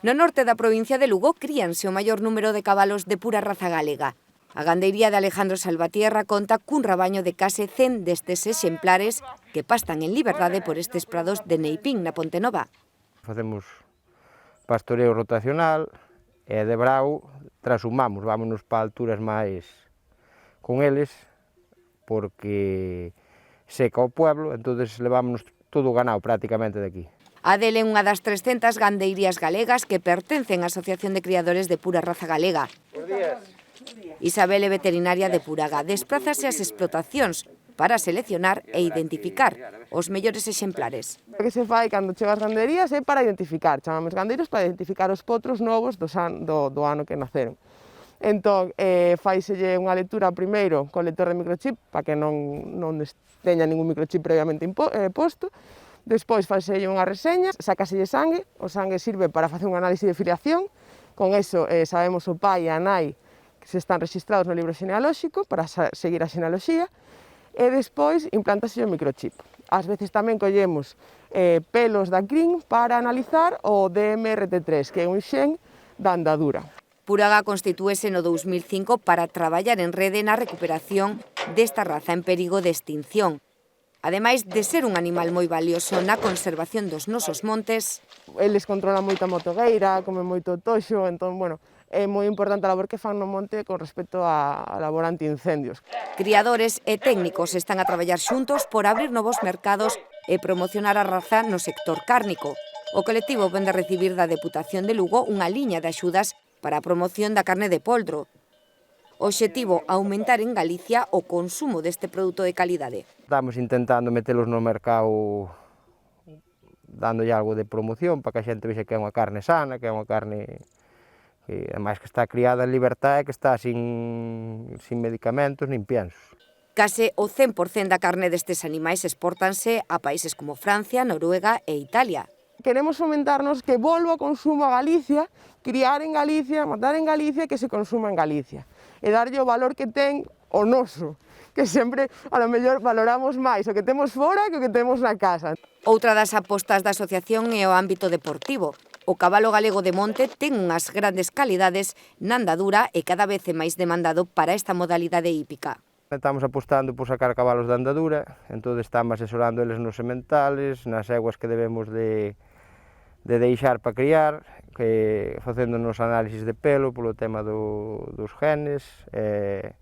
No norte da provincia de Lugo críanse o maior número de cabalos de pura raza galega. A gandeiría de Alejandro Salvatierra conta cun rabaño de case 100 destes exemplares que pastan en liberdade por estes prados de Neipín, na Pontenova. Facemos pastoreo rotacional e de brao trashumamos, vámonos para alturas máis con eles porque seca o pueblo, entonces levámonos todo o ganado prácticamente de aquí. Adel é unha das 300 gandeirías galegas que pertencen á Asociación de Criadores de Pura Raza Galega. Isabel é veterinaria de Puraga. Desprázase ás explotacións para seleccionar e identificar os mellores exemplares. O que se fai cando chega ás gandeirías é para identificar, chamamos gandeiros para identificar os potros novos do ano que naceron. Entón, faiselle unha lectura primeiro co lector de microchip, para que non teña ningún microchip previamente posto. Despois faiselle unha reseña, sácaselle sangue, o sangue sirve para facer un análisis de filiación, con eso sabemos o pai e a nai que se están registrados no libro xenealóxico para seguir a xenealoxía, e despois implántase o microchip. Ás veces tamén collemos pelos da crin para analizar o DMRT3, que é un xen da andadura. Puraga constitúese no 2005 para traballar en rede na recuperación desta raza en perigo de extinción. Ademais de ser un animal moi valioso na conservación dos nosos montes, eles controlan moito a motogueira, comen moito toxo, entón, bueno, é moi importante a labor que fan no monte con respecto á labor antiincendios. Criadores e técnicos están a traballar xuntos por abrir novos mercados e promocionar a raza no sector cárnico. O colectivo vén de recibir da Deputación de Lugo unha liña de axudas para a promoción da carne de poldro. O obxectivo, aumentar en Galicia o consumo deste produto de calidade. Estamos intentando metelos no mercado, dándolle algo de promoción para que a xente vexa que é unha carne sana, que é unha carne que, ademais, que está criada en libertad e que está sin medicamentos nin piensos. Case o 100% da carne destes animais exportanse a países como Francia, Noruega e Italia. Queremos fomentarnos que volva o consumo a Galicia, criar en Galicia, matar en Galicia e que se consuma en Galicia. E darlle o valor que ten o noso, que sempre, a lo mellor, valoramos máis o que temos fora que o que temos na casa. Outra das apostas da asociación é o ámbito deportivo. O cabalo galego de monte ten unhas grandes calidades na andadura e cada vez é máis demandado para esta modalidade hípica. Estamos apostando por sacar cabalos de andadura, entón estamos asesorando eles nos sementales, nas eguas que debemos de deixar para criar, que facéndonos análisis de pelo polo tema dos genes, e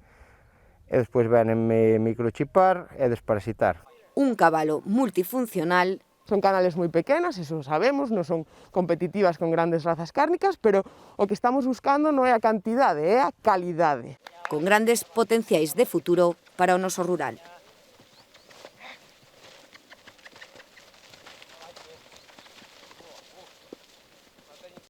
despois venenme microchipar e desparasitar. Un cabalo multifuncional. Son canales moi pequenas, eso sabemos, non son competitivas con grandes razas cárnicas, pero o que estamos buscando non é a cantidade, é a calidade. Con grandes potenciais de futuro para o noso rural.